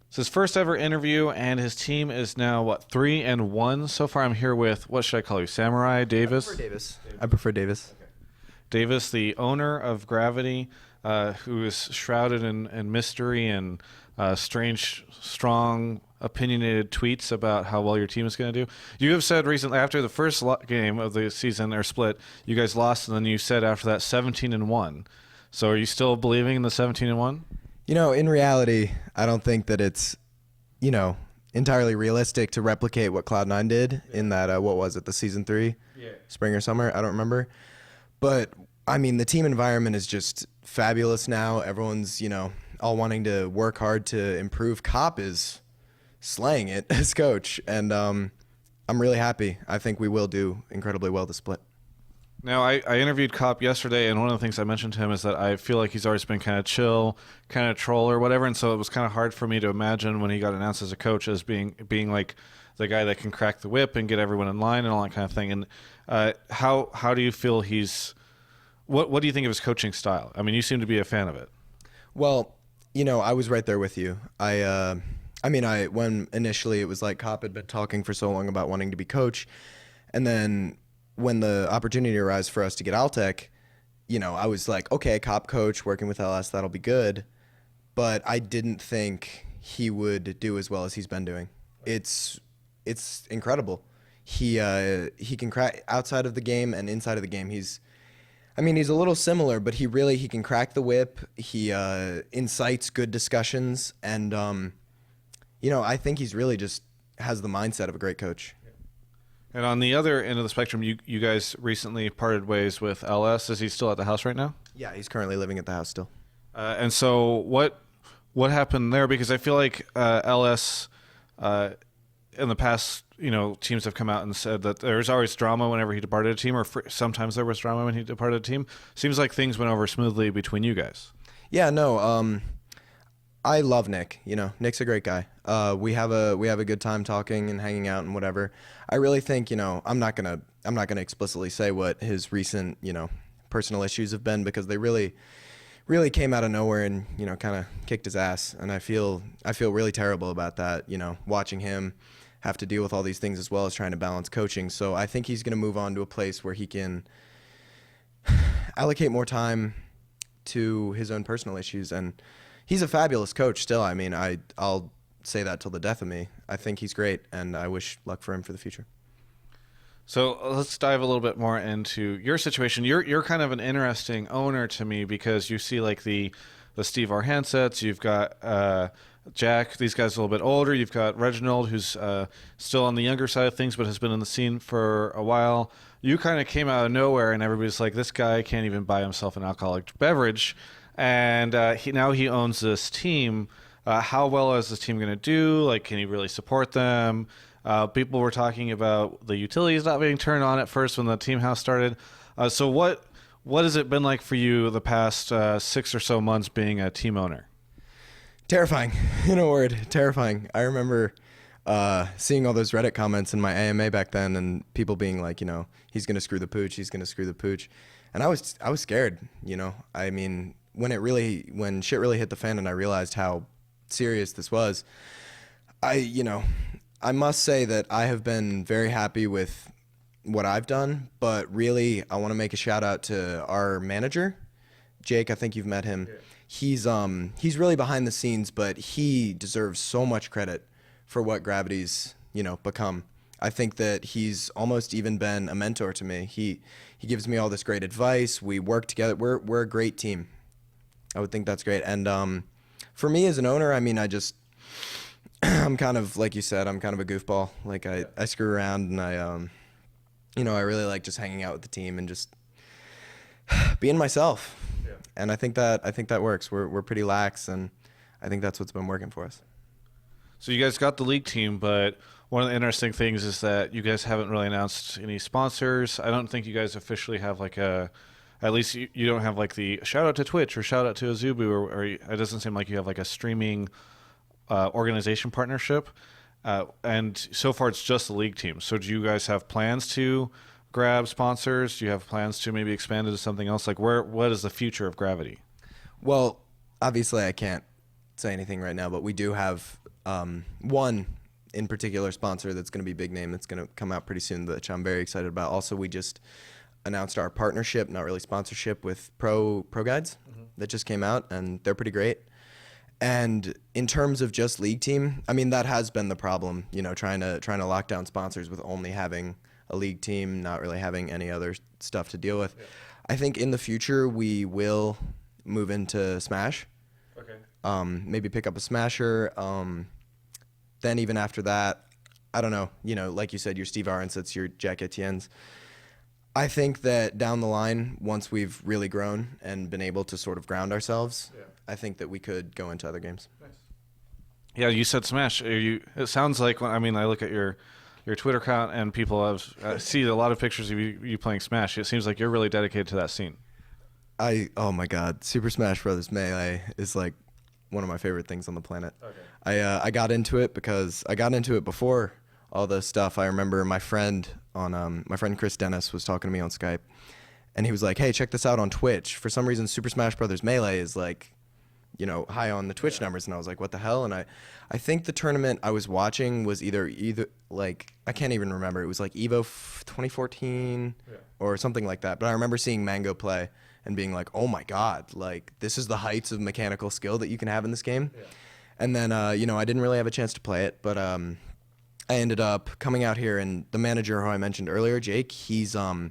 It's his first ever interview, and his team is now, 3-1 so far. I'm here with, what should I call you, Samurai Davis? I prefer Davis. Davis, the owner of Gravity, who is shrouded in mystery and strange, strong, opinionated tweets about how well your team is going to do. You have said recently, after the first game of the season or split, you guys lost, and then you said after that 17-1. So are you still believing in the 17-1? You know, in reality, I don't think that it's, entirely realistic to replicate what Cloud9 did in that, what was it, the season 3? Yeah. Spring or summer? I don't remember. But, I mean, the team environment is just fabulous now. Everyone's, all wanting to work hard to improve. Cop is slaying it as coach, and I'm really happy. I think we will do incredibly well this split. Now, I interviewed Cop yesterday, and one of the things I mentioned to him is that I feel like he's always been kind of chill, kind of troll or whatever, and so it was kind of hard for me to imagine when he got announced as a coach as being like the guy that can crack the whip and get everyone in line and all that kind of thing. And how do you feel what do you think of his coaching style? I mean, you seem to be a fan of it. Well, I was right there with you. When initially it was like Cop had been talking for so long about wanting to be coach, and then when the opportunity arose for us to get Altec, I was like, okay, Cop coach, working with LS, that'll be good. But I didn't think he would do as well as he's been doing. It's incredible. He can crack outside of the game and inside of the game. He's a little similar, but he can crack the whip. He incites good discussions, and I think he's really just has the mindset of a great coach. And on the other end of the spectrum, you guys recently parted ways with LS. Is he still at the house right now? Yeah, he's currently living at the house still. And so what happened there? Because I feel like LS in the past, teams have come out and said that there's always drama whenever he departed a team, or sometimes there was drama when he departed a team. Seems like things went over smoothly between you guys. Yeah, no, I love Nick. Nick's a great guy. We have a good time talking and hanging out and whatever. I really think, I'm not gonna explicitly say what his recent, personal issues have been, because they really came out of nowhere and, kind of kicked his ass. And I feel really terrible about that, watching him have to deal with all these things as well as trying to balance coaching. So I think he's going to move on to a place where he can allocate more time to his own personal issues. And he's a fabulous coach still. I'll say that till the death of me. I think he's great, and I wish luck for him for the future. So let's dive a little bit more into your situation. You're kind of an interesting owner to me, because you see like the Steve R. Handsets, you've got Jack, these guys are a little bit older, you've got Reginald, who's still on the younger side of things but has been in the scene for a while. You kind of came out of nowhere, and everybody's like, this guy can't even buy himself an alcoholic beverage, and now he owns this team. How well is this team going to do? Like, can he really support them? People were talking about the utilities not being turned on at first when the team house started. So what has it been like for you the past 6 or so months being a team owner? Terrifying, in a word, terrifying. I remember seeing all those Reddit comments in my AMA back then, and people being like, he's going to screw the pooch, he's going to screw the pooch. And I was scared, when shit really hit the fan and I realized how serious this was, I must say that I have been very happy with what I've done, but really I want to make a shout out to our manager, Jake. I think you've met him. Yeah. He's really behind the scenes, but he deserves so much credit for what Gravity's become. I think that he's almost even been a mentor to me. He gives me all this great advice. We work together. We're a great team. I would think that's great. And for me as an owner, I'm kind of, like you said, I'm kind of a goofball. Like I screw around, and I really like just hanging out with the team and just being myself. Yeah. And I think that works. We're pretty lax, and I think that's what's been working for us. So you guys got the league team, but one of the interesting things is that you guys haven't really announced any sponsors. I don't think you guys officially have at least you don't have like the shout out to Twitch or shout out to Azubu, or it doesn't seem like you have like a streaming organization partnership. And so far it's just the league team. So do you guys have plans to grab sponsors? Do you have plans to maybe expand into something else? Like, what is the future of Gravity? Well, obviously I can't say anything right now, but we do have one in particular sponsor that's going to be big name that's going to come out pretty soon, which I'm very excited about. Also, we just announced our partnership, not really sponsorship, with Pro Guides that just came out, and they're pretty great. And in terms of just league team, I mean, that has been the problem, you know, trying to lock down sponsors with only having a league team, not really having any other stuff to deal with. Yeah. I think in the future we will move into Smash. Okay. Maybe pick up a Smasher. Then even after that, I don't know, you know, like you said, your Steve Aronsets, your Jack Etienne's. I think that down the line, once we've really grown and been able to sort of ground ourselves, I think that we could go into other games. Nice. Yeah, you said Smash. It sounds like I look at your Twitter account and people see a lot of pictures of you playing Smash. It seems like you're really dedicated to that scene. Oh my God, Super Smash Bros. Melee is like one of my favorite things on the planet. Okay. I got into it because I got into it before all the stuff. I remember my friend Chris Dennis was talking to me on Skype, and he was like, "Hey, check this out on Twitch. For some reason, Super Smash Bros. Melee is like, you know, high on the Twitch numbers." And I was like, "What the hell?" And I think the tournament I was watching was either like, I can't even remember. It was like Evo 2014 or something like that. But I remember seeing Mango play and being like, "Oh my God, like this is the heights of mechanical skill that you can have in this game." Yeah. And then you know, I didn't really have a chance to play it, but I ended up coming out here, and the manager who I mentioned earlier, Jake, he's a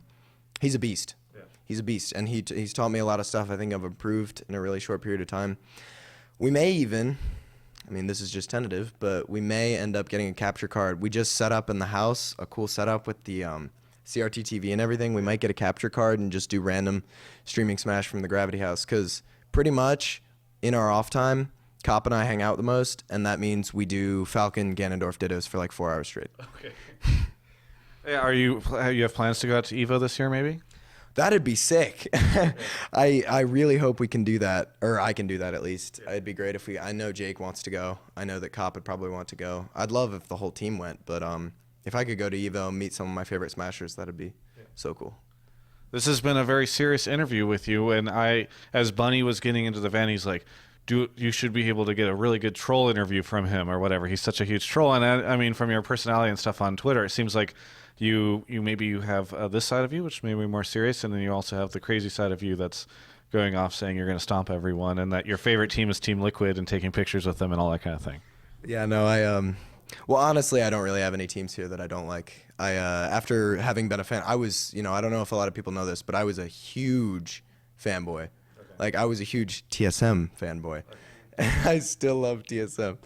beast. Yeah. He's a beast, and he's taught me a lot of stuff I think I've improved in a really short period of time. We may even, I mean, this is just tentative, but we may end up getting a capture card. We just set up in the house a cool setup with the CRT TV and everything. We might get a capture card and just do random streaming Smash from the Gravity House, because pretty much in our off time, Cop and I hang out the most, and that means we do Falcon Ganondorf Dittos for like 4 hours straight. Okay. Yeah, you have plans to go out to Evo this year, maybe? That'd be sick. I really hope we can do that, or I can do that at least. Yeah. It'd be great if I know Jake wants to go. I know that Cop would probably want to go. I'd love if the whole team went, but if I could go to Evo and meet some of my favorite Smashers, that'd be so cool. This has been a very serious interview with you, and as Bunny was getting into the van, he's like, you should be able to get a really good troll interview from him or whatever. He's such a huge troll. And I mean, from your personality and stuff on Twitter, it seems like you have this side of you, which may be more serious. And then you also have the crazy side of you that's going off saying you're going to stomp everyone, and that your favorite team is Team Liquid and taking pictures with them and all that kind of thing. Yeah, no, well, honestly, I don't really have any teams here that I don't like. After having been a fan, I was, you know, I don't know if a lot of people know this, but I was a huge fanboy. Like, I was a huge TSM fanboy. And I still love TSM.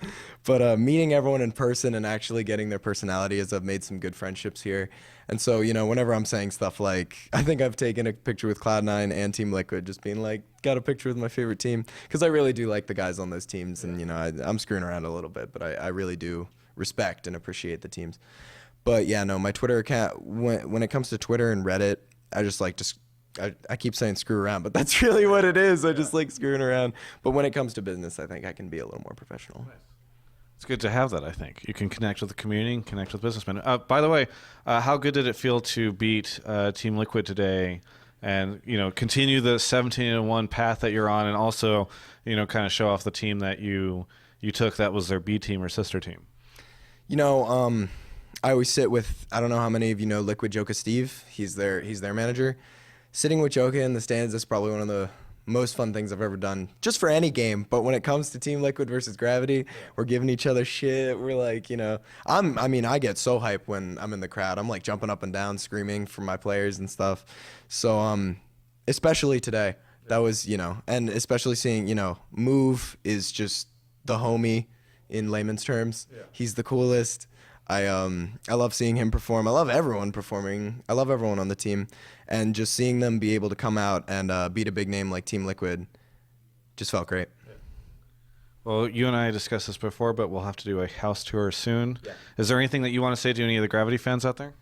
But meeting everyone in person and actually getting their personality as I've made some good friendships here. And so, you know, whenever I'm saying stuff like, I think I've taken a picture with Cloud9 and Team Liquid, just being like, got a picture with my favorite team. Because I really do like the guys on those teams. And, you know, I'm screwing around a little bit, but I really do respect and appreciate the teams. But, yeah, no, my Twitter account, when it comes to Twitter and Reddit, I just like to... I keep saying screw around, but that's really what it is. I just like screwing around. But when it comes to business, I think I can be a little more professional. Nice. It's good to have that, I think. You can connect with the community and connect with businessmen. By the way, how good did it feel to beat Team Liquid today and, you know, continue the 17-1 path that you're on, and also, you know, kind of show off the team that you took that was their B team or sister team? You know, I always sit with, I don't know how many of you know Liquid Joka Steve. He's their manager. Sitting with Joka in the stands is probably one of the most fun things I've ever done, just for any game. But when it comes to Team Liquid versus Gravity, we're giving each other shit. We're like, you know, I get so hyped when I'm in the crowd. I'm like jumping up and down, screaming for my players and stuff. So, especially today, that was, you know, and especially seeing, you know, Move is just the homie in layman's terms. Yeah. He's the coolest. I love seeing him perform. I love everyone performing. I love everyone on the team. And just seeing them be able to come out and beat a big name like Team Liquid just felt great. Yeah. Well, you and I discussed this before, but we'll have to do a house tour soon. Yeah. Is there anything that you want to say to any of the Gravity fans out there?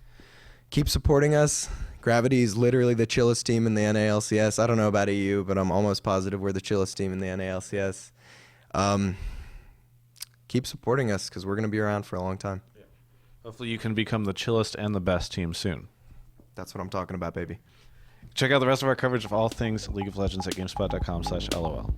Keep supporting us. Gravity is literally the chillest team in the NALCS. I don't know about EU, but I'm almost positive we're the chillest team in the NALCS. Keep supporting us because we're going to be around for a long time. Hopefully you can become the chillest and the best team soon. That's what I'm talking about, baby. Check out the rest of our coverage of all things League of Legends at GameSpot.com/LOL.